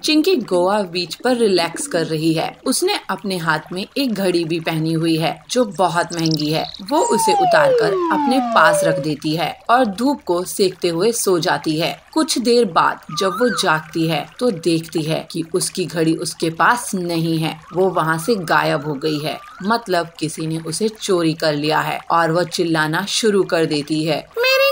चिंकी गोवा बीच पर रिलैक्स कर रही है। उसने अपने हाथ में एक घड़ी भी पहनी हुई है जो बहुत महंगी है। वो उसे उतारकर अपने पास रख देती है और धूप को सेकते हुए सो जाती है। कुछ देर बाद जब वो जागती है तो देखती है कि उसकी घड़ी उसके पास नहीं है। वो वहाँ से गायब हो गई है। मतलब किसी ने उसे चोरी कर लिया है और वो चिल्लाना शुरू कर देती है, मेरी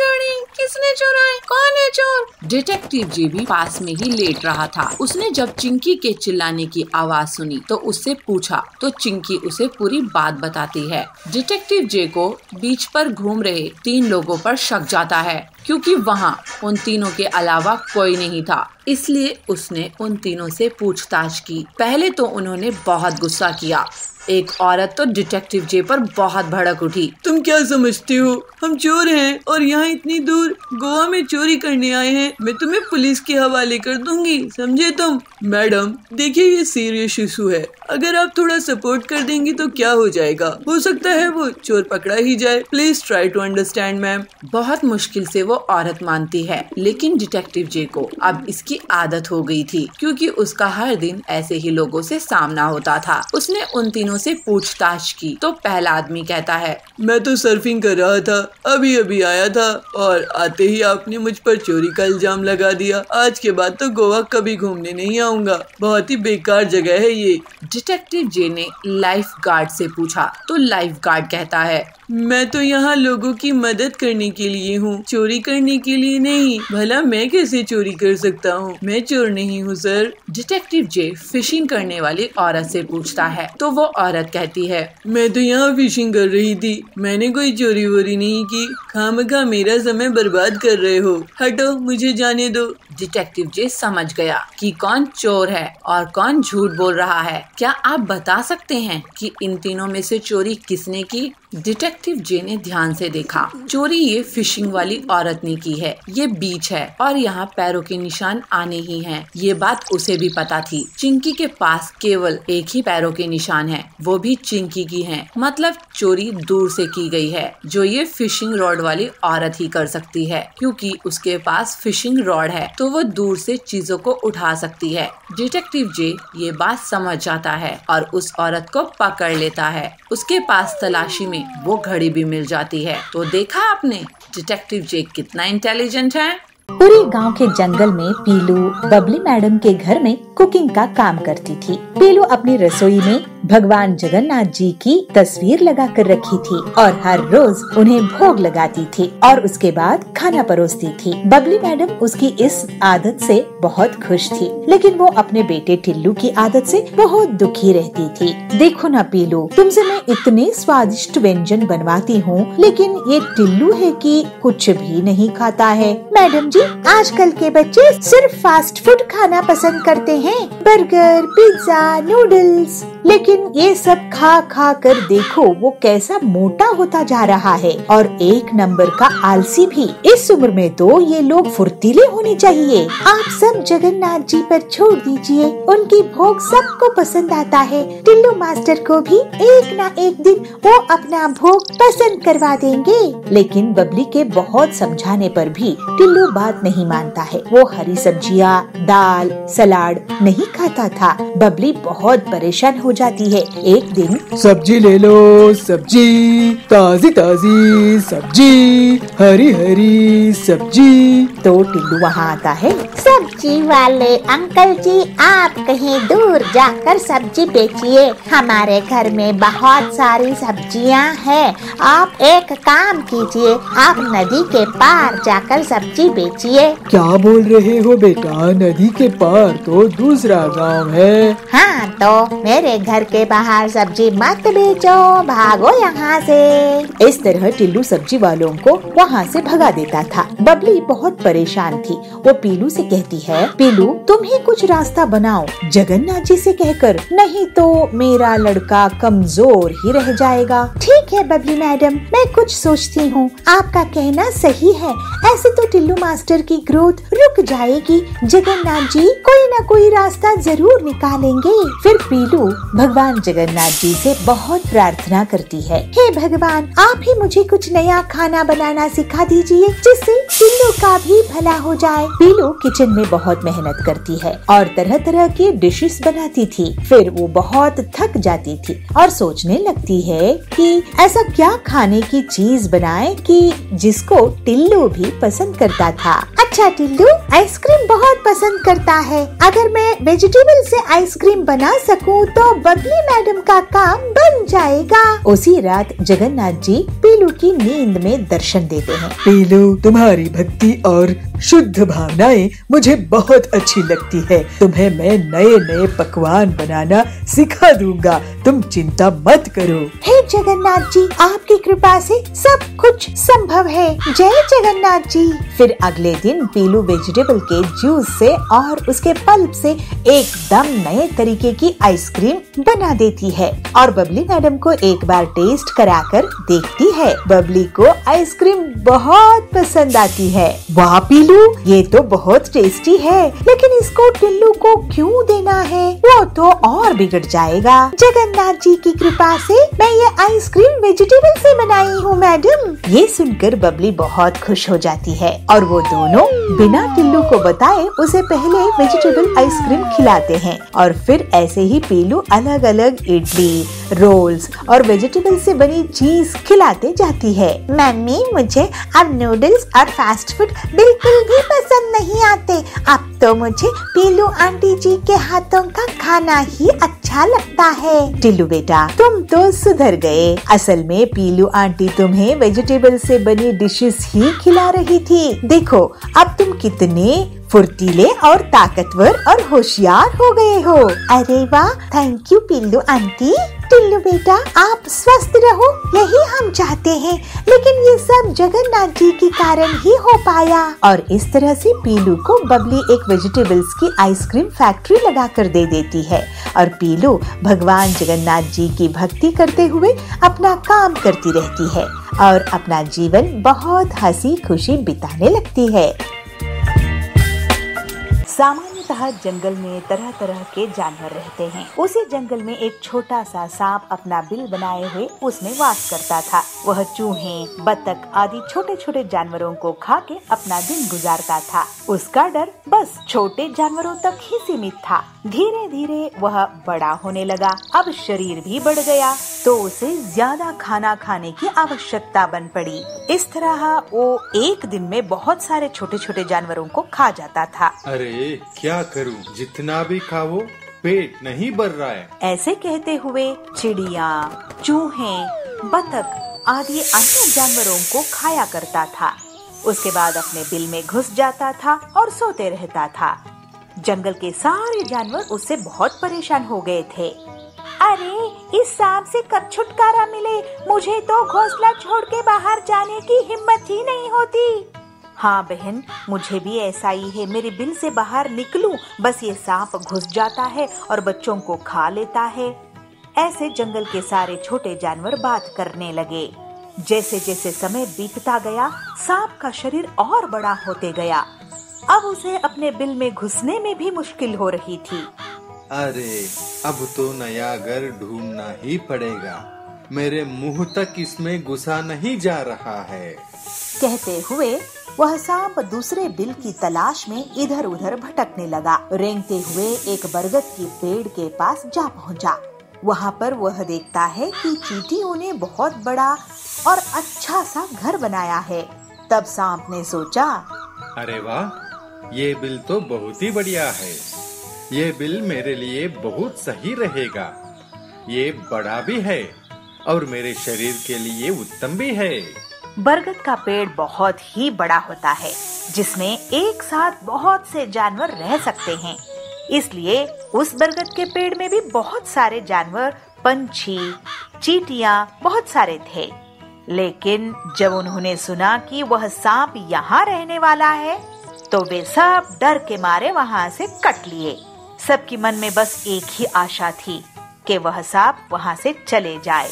घड़ी किसने चुराई? कौन है चोर? डिटेक्टिव जे भी पास में ही लेट रहा था। उसने जब चिंकी के चिल्लाने की आवाज सुनी तो उससे पूछा तो चिंकी उसे पूरी बात बताती है। डिटेक्टिव जे को बीच पर घूम रहे 3 लोगों पर शक जाता है क्योंकि वहाँ उन तीनों के अलावा कोई नहीं था। इसलिए उसने उन तीनों से पूछताछ की। पहले तो उन्होंने बहुत गुस्सा किया। एक औरत तो डिटेक्टिव जे पर बहुत भड़क उठी। तुम क्या समझते हो? हम चोर हैं और यहाँ इतनी दूर गोवा में चोरी करने आए हैं। मैं तुम्हें पुलिस के हवाले कर दूंगी, समझे तुम? मैडम देखिए, ये सीरियस इशू है। अगर आप थोड़ा सपोर्ट कर देंगी तो क्या हो जाएगा? हो सकता है वो चोर पकड़ा ही जाए। Please try to understand ma'am. बहुत मुश्किल से वो औरत मानती है, लेकिन डिटेक्टिव जे को अब इसकी आदत हो गई थी क्योंकि उसका हर दिन ऐसे ही लोगों से सामना होता था। उसने उन तीनों से पूछताछ की तो पहला आदमी कहता है, मैं तो सर्फिंग कर रहा था, अभी आया था और आते ही आपने मुझ पर चोरी का इल्जाम लगा दिया। आज के बाद तो गोवा कभी घूमने नहीं आऊंगा। बहुत ही बेकार जगह है ये। डिटेक्टिव जे ने लाइफ गार्ड से पूछा तो लाइफ गार्ड कहता है, मैं तो यहाँ लोगों की मदद करने के लिए हूँ, चोरी करने के लिए नहीं। भला मैं कैसे चोरी कर सकता हूँ? मैं चोर नहीं हूँ सर। डिटेक्टिव जे फिशिंग करने वाली औरत से पूछता है तो वो औरत कहती है, मैं तो यहाँ फिशिंग कर रही थी, मैंने कोई चोरी वोरी नहीं की। खामखा मेरा समय बर्बाद कर रहे हो, हटो, मुझे जाने दो। डिटेक्टिव जे समझ गया कि कौन चोर है और कौन झूठ बोल रहा है। क्या आप बता सकते हैं कि इन तीनों में से चोरी किसने की? डिटेक्टिव जे ने ध्यान से देखा। चोरी ये फिशिंग वाली औरत ने की है। ये बीच है और यहाँ पैरों के निशान आने ही हैं। ये बात उसे भी पता थी। चिंकी के पास केवल एक ही पैरों के निशान है, वो भी चिंकी की हैं। मतलब चोरी दूर से की गई है, जो ये फिशिंग रॉड वाली औरत ही कर सकती है क्योंकि उसके पास फिशिंग रॉड है तो वो दूर से चीजों को उठा सकती है। डिटेक्टिव जे ये बात समझ जाता है और उस औरत को पकड़ लेता है। उसके पास तलाशी में वो घड़ी भी मिल जाती है। तो देखा आपने डिटेक्टिव जे कितना इंटेलिजेंट है। पूरे गांव के जंगल में पीलू बबली मैडम के घर में कुकिंग का काम करती थी। पीलू अपनी रसोई में भगवान जगन्नाथ जी की तस्वीर लगा कर रखी थी और हर रोज उन्हें भोग लगाती थी और उसके बाद खाना परोसती थी। बबली मैडम उसकी इस आदत से बहुत खुश थी, लेकिन वो अपने बेटे टिल्लू की आदत से बहुत दुखी रहती थी। देखो ना पीलू, तुमसे मैं इतने स्वादिष्ट व्यंजन बनवाती हूँ, लेकिन ये टिल्लू है कि कुछ भी नहीं खाता है। मैडम जी, आजकल के बच्चे सिर्फ फास्ट फूड खाना पसंद करते हैं, बर्गर, पिज्जा, नूडल्स। लेकिन ये सब खा खा कर देखो वो कैसा मोटा होता जा रहा है और एक नंबर का आलसी भी। इस उम्र में तो ये लोग फुर्तीले होने चाहिए। आप सब जगन्नाथ जी पर छोड़ दीजिए, उनकी भोग सबको पसंद आता है। टिल्लू मास्टर को भी एक ना एक दिन वो अपना भोग पसंद करवा देंगे। लेकिन बबली के बहुत समझाने पर भी टिल्लू बात नहीं मानता है। वो हरी सब्जियाँ, दाल, सलाद नहीं खाता था। बबली बहुत परेशान हो जाती है। एक दिन, सब्जी ले लो, सब्जी, ताजी ताजी सब्जी, हरी हरी सब्जी। तो टिल्लू वहाँ आता है। सब्जी वाले अंकल जी, आप कहीं दूर जाकर सब्जी बेचिए, हमारे घर में बहुत सारी सब्जियाँ हैं। आप एक काम कीजिए, आप नदी के पार जाकर सब्जी बेचिए। क्या बोल रहे हो बेटा? नदी के पार तो दूसरा गांव है। हाँ, तो मेरे घर के बाहर सब्जी मत बेचो, भागो यहाँ से। इस तरह टिल्लू सब्जी वालों को वहाँ से भगा देता था। बबली बहुत परेशान थी। वो पीलू से कहती है, पीलू तुम ही कुछ रास्ता बनाओ जगन्नाथ जी से कहकर, नहीं तो मेरा लड़का कमजोर ही रह जाएगा। ठीक है बबली मैडम, मैं कुछ सोचती हूँ, आपका कहना सही है। ऐसे तो टिल्लू मास्टर की ग्रोथ रुक जाएगी। जगन्नाथ जी कोई न कोई रास्ता जरूर निकालेंगे। फिर पीलू भगवान जगन्नाथ जी से बहुत प्रार्थना करती है। हे भगवान, आप ही मुझे कुछ नया खाना बनाना सिखा दीजिए जिससे पिल्लू का भी भला हो जाए। पीलू किचन में बहुत मेहनत करती है और तरह तरह की डिशेस बनाती थी। फिर वो बहुत थक जाती थी और सोचने लगती है कि ऐसा क्या खाने की चीज बनाए कि जिसको टिल्लू भी पसंद करता था। अच्छा, टिल्लू आइसक्रीम बहुत पसंद करता है। अगर मैं वेजिटेबल से आइसक्रीम बना सकूं तो बबली मैडम का काम बन जाएगा। उसी रात जगन्नाथ जी पीलू की नींद में दर्शन देते हैं। पीलू, तुम्हारी भक्ति और शुद्ध भावनाएं मुझे बहुत अच्छी लगती है। तुम्हें मैं नए नए पकवान बनाना सिखा दूंगा, तुम चिंता मत करो। हे जगन्नाथ जी, आपकी कृपा से सब कुछ संभव है। जय जगन्नाथ जी। फिर अगले दिन पीलू वेजिटेबल के जूस से और उसके पल्प से एकदम नए तरीके की आइसक्रीम बना देती है और बबली मैडम को एक बार टेस्ट कराकर देखती है। बबली को आइसक्रीम बहुत पसंद आती है। वाह पीलू, ये तो बहुत टेस्टी है, लेकिन इसको टिल्लू को क्यों देना है? वो तो और बिगड़ जाएगा। जगन्नाथ जी की कृपा से मैं ये आइसक्रीम वेजिटेबल से बनाई हूँ मैडम। ये सुनकर बबली बहुत खुश हो जाती है और वो दोनों बिना टिल्लू को बताए उसे पहले वेजिटेबल आइसक्रीम खिलाते हैं और फिर ऐसे ही पीलू अलग अलग इडली, रोल्स और वेजिटेबल से बनी चीज खिलाते जाती है। मम्मी, मुझे अब नूडल्स और फास्ट फूड बिल्कुल भी पसंद नहीं आते। अब तो मुझे पीलू आंटी जी के हाथों का खाना ही अच्छा लगता है। टिल्लू बेटा, तुम तो सुधर गए। असल में पीलू आंटी तुम्हें वेजिटेबल से बनी डिशेस ही खिला रही थी। देखो अब तुम कितने फुर्तीले और ताकतवर और होशियार हो गए हो। अरे वाह, थैंक यू पिल्लू आंटी। टिल्लू बेटा, आप स्वस्थ रहो, यही हम चाहते हैं, लेकिन ये सब जगन्नाथ जी के कारण ही हो पाया। और इस तरह से पीलू को बबली एक वेजिटेबल्स की आइसक्रीम फैक्ट्री लगा कर दे देती है और पीलू भगवान जगन्नाथ जी की भक्ति करते हुए अपना काम करती रहती है और अपना जीवन बहुत हंसी खुशी बिताने लगती है। सामान्यतः जंगल में तरह तरह के जानवर रहते हैं। उसी जंगल में एक छोटा सा सांप अपना बिल बनाए हुए उसमें वास करता था। वह चूहे, बतख आदि छोटे छोटे जानवरों को खा के अपना दिन गुजारता था। उसका डर बस छोटे जानवरों तक ही सीमित था। धीरे धीरे वह बड़ा होने लगा। अब शरीर भी बढ़ गया तो उसे ज्यादा खाना खाने की आवश्यकता बन पड़ी। इस तरह वो एक दिन में बहुत सारे छोटे छोटे जानवरों को खा जाता था। अरे क्या करूं, जितना भी खाओ पेट नहीं भर रहा है। ऐसे कहते हुए चिड़िया, चूहे, बतख आदि अन्य जानवरों को खाया करता था। उसके बाद अपने बिल में घुस जाता था और सोते रहता था। जंगल के सारे जानवर उससे बहुत परेशान हो गए थे। अरे, इस सांप से कब छुटकारा मिले? मुझे तो घोंसला छोड़ के बाहर जाने की हिम्मत ही नहीं होती। हाँ बहन, मुझे भी ऐसा ही है। मेरे बिल से बाहर निकलूं, बस ये सांप घुस जाता है और बच्चों को खा लेता है। ऐसे जंगल के सारे छोटे जानवर बात करने लगे। जैसे जैसे समय बीतता गया, सांप का शरीर और बड़ा होते गया। अब उसे अपने बिल में घुसने में भी मुश्किल हो रही थी। अरे, अब तो नया घर ढूंढना ही पड़ेगा। मेरे मुंह तक इसमें घुसा नहीं जा रहा है। कहते हुए वह सांप दूसरे बिल की तलाश में इधर उधर भटकने लगा। रेंगते हुए एक बरगद की पेड़ के पास जा पहुंचा। वहाँ पर वह देखता है कि चींटियों ने बहुत बड़ा और अच्छा सा घर बनाया है। तब सांप ने सोचा, अरे वाह, ये बिल तो बहुत ही बढ़िया है। ये बिल मेरे लिए बहुत सही रहेगा। ये बड़ा भी है और मेरे शरीर के लिए उत्तम भी है। बरगद का पेड़ बहुत ही बड़ा होता है, जिसमें एक साथ बहुत से जानवर रह सकते हैं। इसलिए उस बरगद के पेड़ में भी बहुत सारे जानवर, पंछी, चींटियां बहुत सारे थे। लेकिन जब उन्होंने सुना कि वह सांप यहाँ रहने वाला है, तो वे सब डर के मारे वहाँ से कट लिए। सबके मन में बस एक ही आशा थी कि वह सांप वहाँ से चले जाए।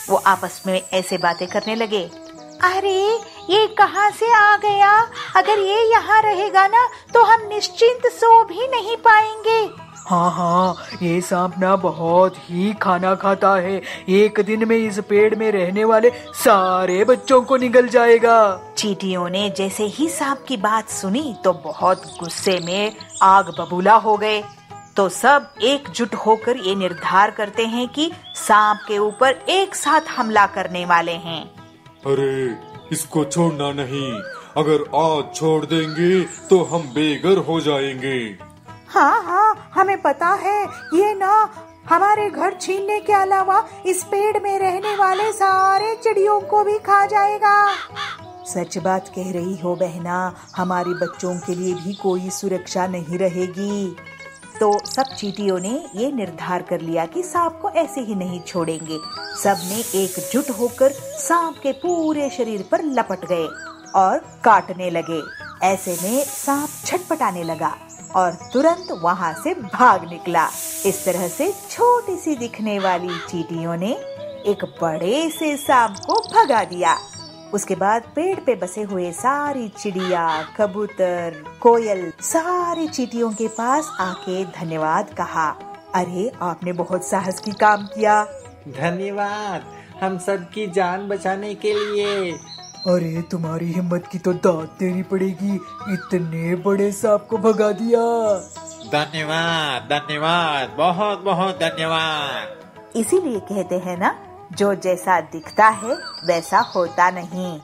वो आपस में ऐसे बातें करने लगे, अरे, ये कहाँ से आ गया? अगर ये यहाँ रहेगा ना तो हम निश्चिंत सो भी नहीं पाएंगे। हाँ हाँ, ये सांप ना बहुत ही खाना खाता है। एक दिन में इस पेड़ में रहने वाले सारे बच्चों को निगल जाएगा। चींटियों ने जैसे ही सांप की बात सुनी तो बहुत गुस्से में आग बबूला हो गए। तो सब एकजुट होकर ये निर्धार करते हैं कि सांप के ऊपर एक साथ हमला करने वाले हैं। अरे, इसको छोड़ना नहीं। अगर आज छोड़ देंगे तो हम बेघर हो जाएंगे। हाँ हाँ, हमें पता है, ये ना हमारे घर छीनने के अलावा इस पेड़ में रहने वाले सारे चिड़ियों को भी खा जाएगा। सच बात कह रही हो बहना, हमारे बच्चों के लिए भी कोई सुरक्षा नहीं रहेगी। तो सब चींटियों ने ये निर्धार कर लिया कि सांप को ऐसे ही नहीं छोड़ेंगे। सब ने एकजुट होकर सांप के पूरे शरीर पर लपट गए और काटने लगे। ऐसे में सांप छटपटाने लगा और तुरंत वहाँ से भाग निकला। इस तरह से छोटी सी दिखने वाली चींटियों ने एक बड़े से सांप को भगा दिया। उसके बाद पेड़ पे बसे हुए सारी चिड़िया, कबूतर, कोयल सारी चींटियों के पास आके धन्यवाद कहा। अरे, आपने बहुत साहस की काम किया। धन्यवाद हम सबकी जान बचाने के लिए। अरे, तुम्हारी हिम्मत की तो दाद देनी पड़ेगी, इतने बड़े सांप को भगा दिया। धन्यवाद धन्यवाद, बहुत बहुत धन्यवाद। इसीलिए कहते हैं ना, जो जैसा दिखता है वैसा होता नहीं।